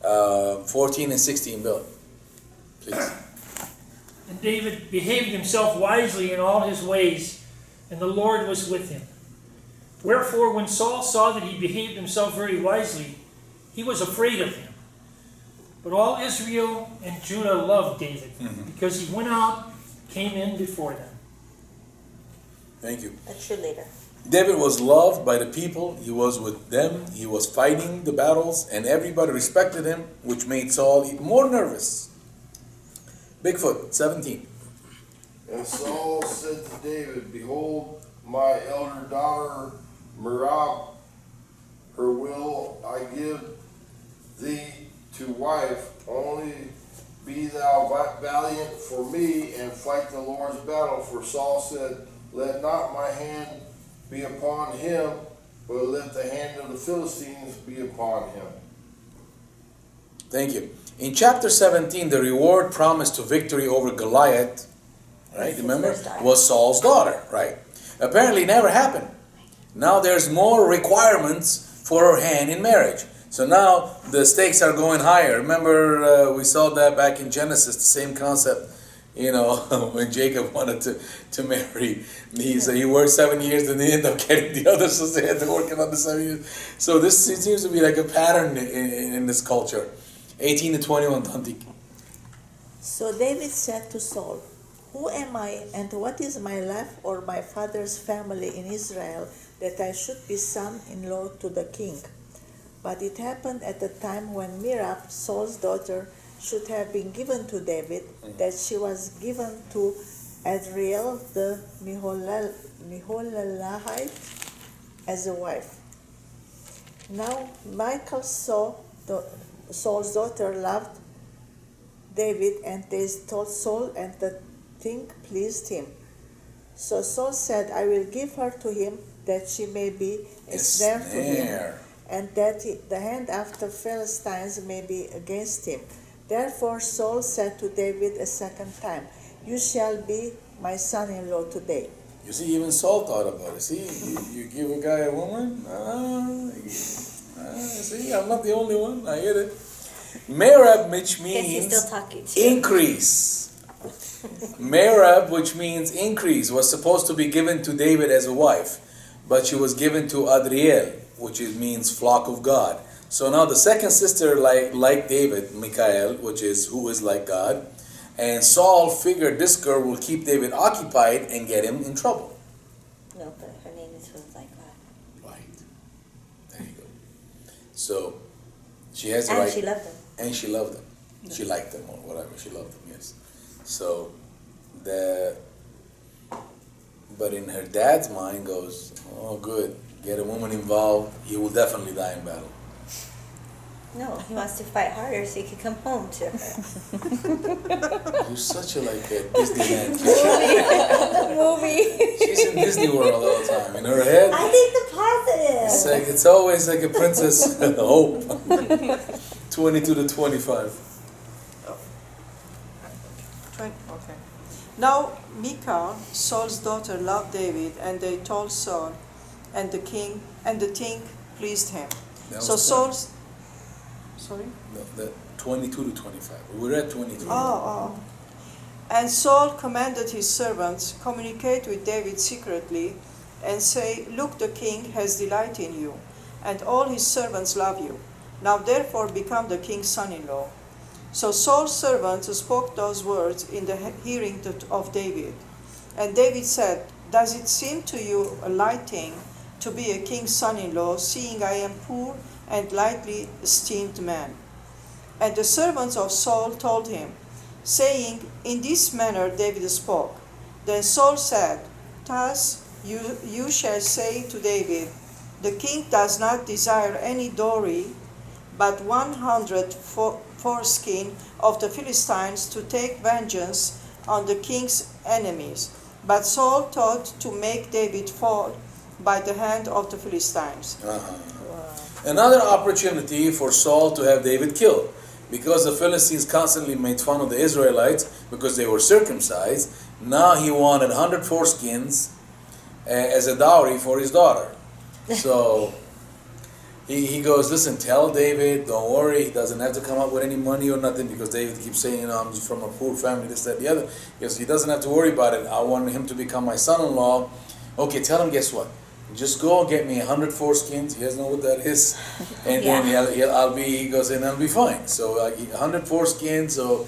14 and 16, Bill, please. And David behaved himself wisely in all his ways, and the Lord was with him. Wherefore, when Saul saw that he behaved himself very wisely, he was afraid of him. But all Israel and Judah loved David, because he went out, came in before them. Thank you. A cheerleader. David was loved by the people. He was with them. He was fighting the battles, and everybody respected him, which made Saul even more nervous. Bigfoot, 17. And Saul said to David, behold, my elder daughter Merab, her will I give thee to wife, only be thou valiant for me, and fight the Lord's battle. For Saul said, let not my hand be upon him, but let the hand of the Philistines be upon him. Thank you. In chapter 17, the reward promised to victory over Goliath, right, remember, was Saul's daughter, right? Apparently it never happened. Now there's more requirements for her hand in marriage. So now the stakes are going higher. Remember, we saw that back in Genesis, the same concept, you know, when Jacob wanted to marry. He worked 7 years and he ended up getting the other, so they had to work another 7 years. So this it seems to be like a pattern in this culture. 18 to 21, Tantik. So David said to Saul, who am I, and what is my life or my father's family in Israel, that I should be son-in-law to the king? But it happened at the time when Merab, Saul's daughter, should have been given to David, that she was given to Adriel the Meholalahite as a wife. Now Michal saw Saul's daughter loved David, and they told Saul, and the thing pleased him. So Saul said, I will give her to him, that she may be a snare to him, and that the hand of the Philistines may be against him. Therefore Saul said to David a second time, You shall be my son-in-law today. You see, even Saul thought about it. See, you give a guy a woman. See, I'm not the only one. I get it. Merab, which Guess he's means still talking to you. increase. Merab, which means increase, was supposed to be given to David as a wife, but she was given to Adriel, which means flock of God. So now the second sister, like David, Michael, who is like God, and Saul figured this girl will keep David occupied and get him in trouble. No, but her name is who's like God. Right. There you go. So she has the And right. she loved him. And she loved him. She liked him or whatever. She loved him. Yes. So but in her dad's mind goes, oh, good. Get a woman involved. He will definitely die in battle. No, he wants to fight harder so he can come home to her. You're such a Disneyland kid. Movie. She's in Disney World all the time. In her head, I think the positive. it's like it's always like a Princess Hope. 22 to 25. Okay. Now Michal, Saul's daughter, loved David, and they told Saul, and the king pleased him. That So was Saul's, sorry? the 22 to 25. We're at 23. Oh. And Saul commanded his servants, communicate with David secretly, and say, Look, the king has delight in you, and all his servants love you. Now therefore become the king's son-in-law. So Saul's servants spoke those words in the hearing of David. And David said, Does it seem to you a light thing to be a king's son-in-law, seeing I am poor and lightly esteemed man? And the servants of Saul told him, saying, In this manner David spoke. Then Saul said, Thus you shall say to David, The king does not desire any dowry, but 100 foreskin of the Philistines to take vengeance on the king's enemies. But Saul thought to make David fall by the hand of the Philistines. Another opportunity for Saul to have David killed. Because the Philistines constantly made fun of the Israelites because they were circumcised, now he wanted 100 foreskins as a dowry for his daughter. So he goes, listen, tell David, don't worry, he doesn't have to come up with any money or nothing, because David keeps saying, I'm from a poor family, this, that, the other. He goes, he doesn't have to worry about it. I want him to become my son-in-law. Okay, tell him, guess what? Just go and get me 100 foreskins. He doesn't know what that is. And then he goes, and I'll be fine. So 100 foreskins. So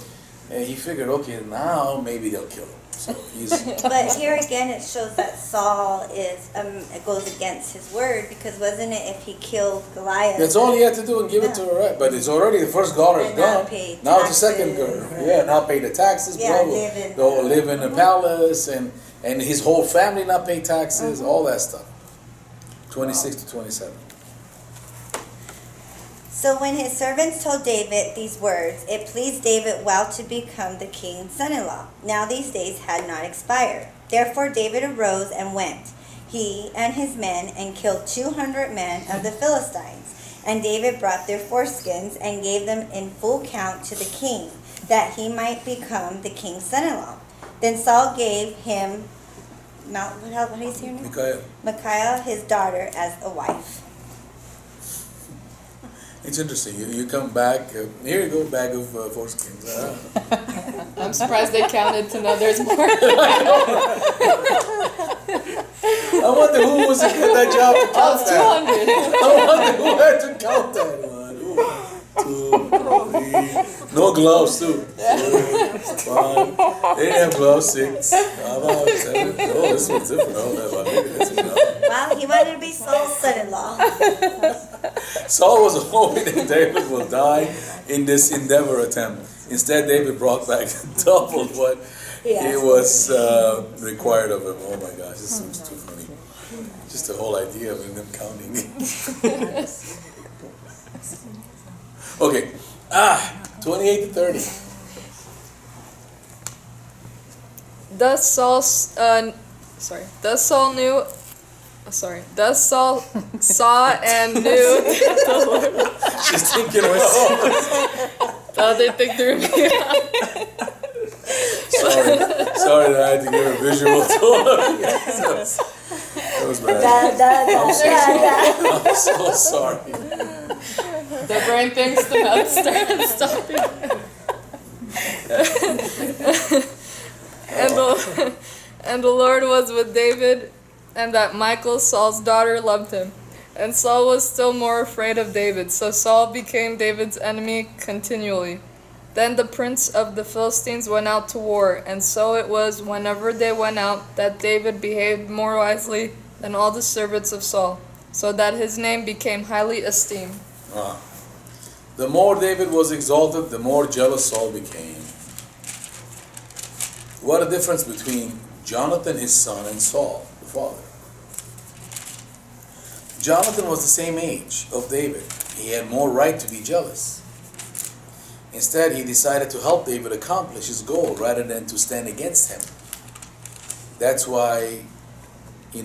he figured, okay, now maybe they'll kill him. So he's. But here again, it shows that Saul it goes against his word, because wasn't it if he killed Goliath? That's all he had to do and give it to her, right? But it's already, the first daughter is And now gone. pay Now it's the second taxes. girl. Yeah, now pay the taxes, Yeah, blah, blah. Live in a palace, and his whole family not pay taxes, all that stuff. 26 to 27. So when his servants told David these words, it pleased David well to become the king's son-in-law. Now these days had not expired. Therefore David arose and went, he and his men, and killed 200 men of the Philistines. And David brought their foreskins and gave them in full count to the king, that he might become the king's son-in-law. Then Saul gave him, what is her name? Michal, his daughter, as a wife. It's interesting. You come back. Here you go, bag of foreskins. I'm surprised they counted to know there's more. I wonder who was to get that job to count that. 200. I wonder who had to count that one. 1, 2, 3. No gloves too. 4, 5. They didn't have gloves. 6. How about 7? Oh, this one's different. Oh, maybe this is not. Well, he wanted to be Saul's son-in-law. Saul was hoping that David will die in this endeavor attempt. Instead, David brought back double what it was required of him. Oh my gosh, this seems too funny. Just the whole idea of them counting. Okay, 28 to 30. Thus Saul Thus Saul saw and knew that the Lord. She's thinking herself. The other thing threw me off. Sorry that I had to give a visual tour. That was bad. I'm so sorry. The brain thinks the mouth started stopping. And the Lord was with David, and that Michal, Saul's daughter, loved him. And Saul was still more afraid of David, so Saul became David's enemy continually. Then the prince of the Philistines went out to war, and so it was whenever they went out that David behaved more wisely than all the servants of Saul, so that his name became highly esteemed. The more David was exalted, the more jealous Saul became. What a difference between Jonathan, his son, and Saul, the father. Jonathan was the same age of David. He had more right to be jealous. Instead, he decided to help David accomplish his goal rather than to stand against him. That's why, he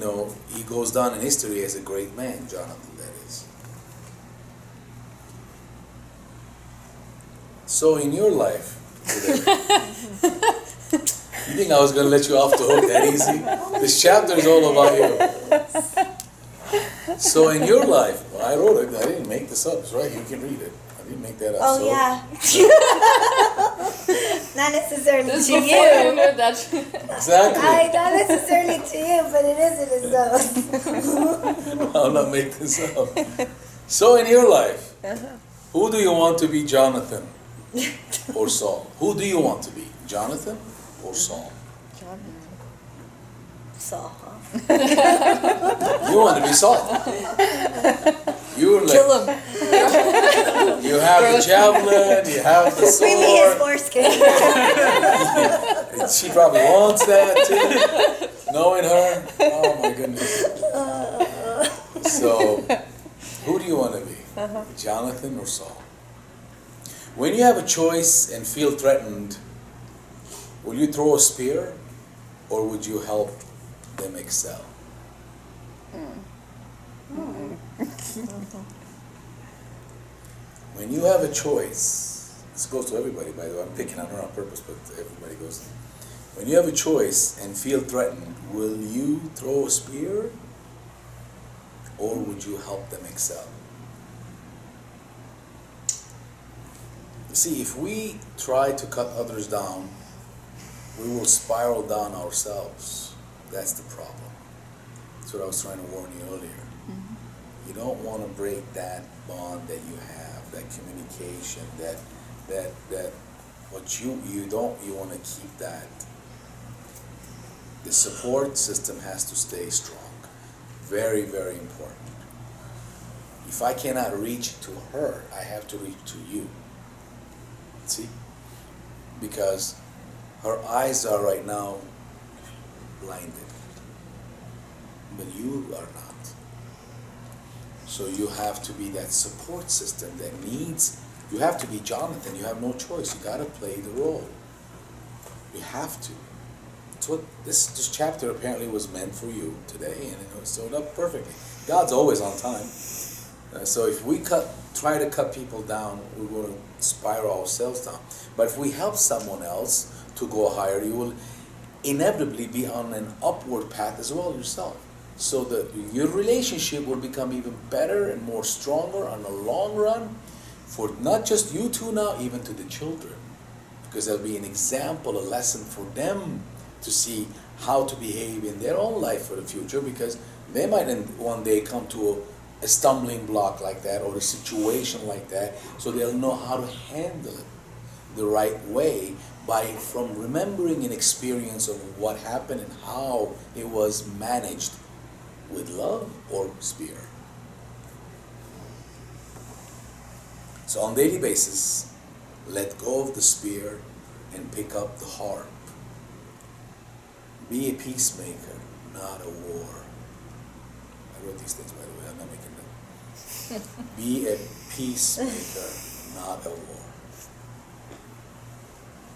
goes down in history as a great man, Jonathan, that is. So in your life today, you think I was going to let you off the hook that easy? This chapter is all about you. So in your life, I wrote it, I didn't make this up, it's right, you can read it. I didn't make that up. Oh, so. yeah. Not necessarily This to is before you you. knew that. Exactly. Not necessarily to you, but it isn't as though. I'll not make this up. So in your life, who do you want to be, Jonathan or Saul? Who do you want to be, Jonathan or Saul? Saul, huh? You want to be Saul. You're like, Kill him. you have the javelin, you have the Bring me his sword. foreskin. She probably wants that too, knowing her. Oh my goodness. So, who do you want to be, Jonathan or Saul? When you have a choice and feel threatened, will you throw a spear or would you help them excel? When you have a choice, this goes to everybody, by the way, I'm picking on her on purpose, but everybody goes. When you have a choice and feel threatened, will you throw a spear or would you help them excel? You see, if we try to cut others down, we will spiral down ourselves. That's the problem. That's what I was trying to warn you earlier. You don't want to break that bond that you have, that communication, that what you want to keep that. The support system has to stay strong. Very, very important. If I cannot reach to her, I have to reach to you. See? Because her eyes are right now blinded. But you are not. So you have to be that support system that needs, you have to be Jonathan, you have no choice, you gotta play the role. You have to. That's what this chapter apparently was meant for you today, and it was sewed up perfectly. God's always on time. So if we try to cut people down, we're going to spiral ourselves down. But if we help someone else to go higher, you will inevitably be on an upward path as well yourself. So that your relationship will become even better and more stronger on the long run for not just you two now, even to the children. Because there'll be an example, a lesson for them to see how to behave in their own life for the future, because they might one day come to a stumbling block like that or a situation like that, so they'll know how to handle it the right way from remembering an experience of what happened and how it was managed with love or spear. So on a daily basis, let go of the spear and pick up the harp. Be a peacemaker, not a war. I wrote these things, by the way, I'm not making them. Be a peacemaker, not a war.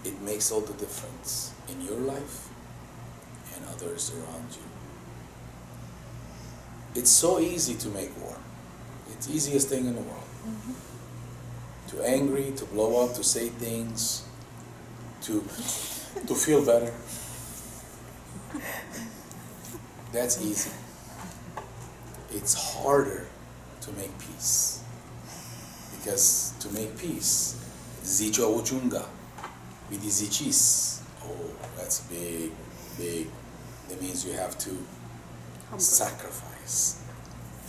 It makes all the difference in your life and others around you. It's so easy to make war. It's the easiest thing in the world. To angry, to blow up, to say things, to feel better. That's easy. It's harder to make peace. Because to make peace, zicho uchunga, vidizichis. Oh, that's big, big. That means you have to sacrifice.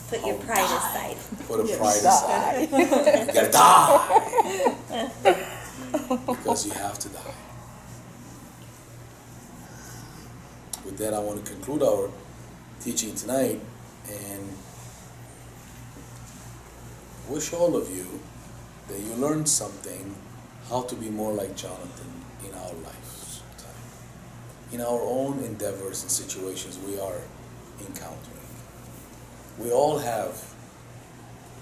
Put your pride aside. Put a pride aside. You gotta die. Because you have to die. With that, I want to conclude our teaching tonight and wish all of you that you learned something, how to be more like Jonathan in our lifetime, in our own endeavors and situations we are encountering. We all have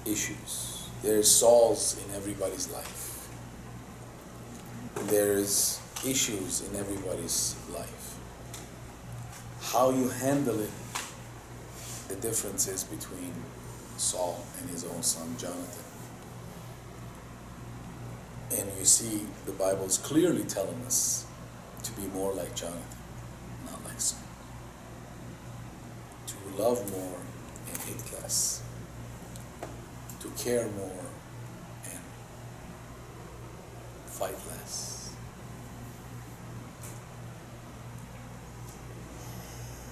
issues. There's Sauls in everybody's life. There's issues in everybody's life. How you handle it, the differences between Saul and his own son Jonathan. And you see, the Bible is clearly telling us to be more like Jonathan, not like Saul. To love more and hate less. To care more and fight less.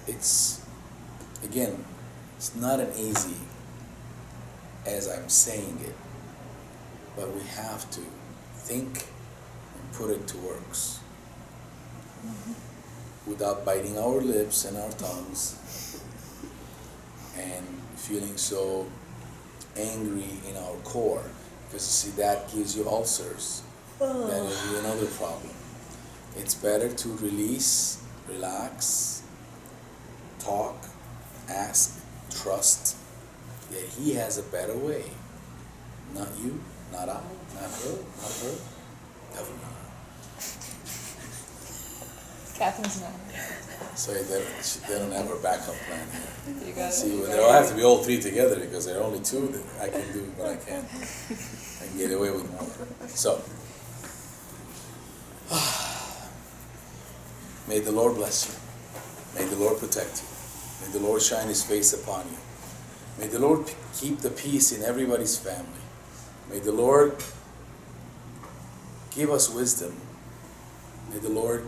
It's, again, it's not an easy as I'm saying it, but we have to think and put it to works without biting our lips and our tongues and feeling so angry in our core, because you see, that gives you ulcers. That will be another problem. It's better to release, relax, talk, ask, trust that He has a better way. Not you, not I, not her, never mind. Catherine's not. So they don't have a backup plan here. You got See, it. they'll have to be all three together because there are only two that I can do what I can. I can get away with more. So, may the Lord bless you. May the Lord protect you. May the Lord shine His face upon you. May the Lord keep the peace in everybody's family. May the Lord give us wisdom. May the Lord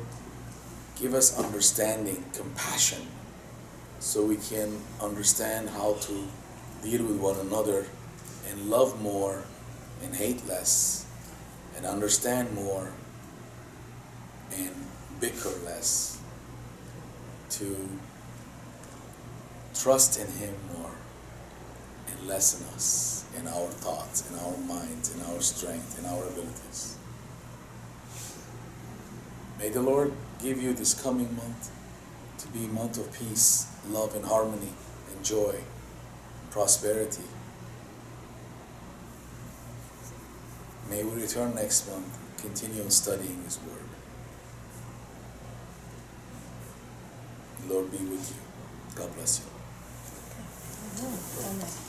give us understanding, compassion, so we can understand how to deal with one another and love more and hate less and understand more and bicker less, to trust in Him more and less in us, in our thoughts, in our minds, in our strength, in our abilities. May the Lord give you this coming month to be a month of peace, love, and harmony, and joy, and prosperity. May we return next month, continue on studying His Word. The Lord be with you. God bless you. Amen.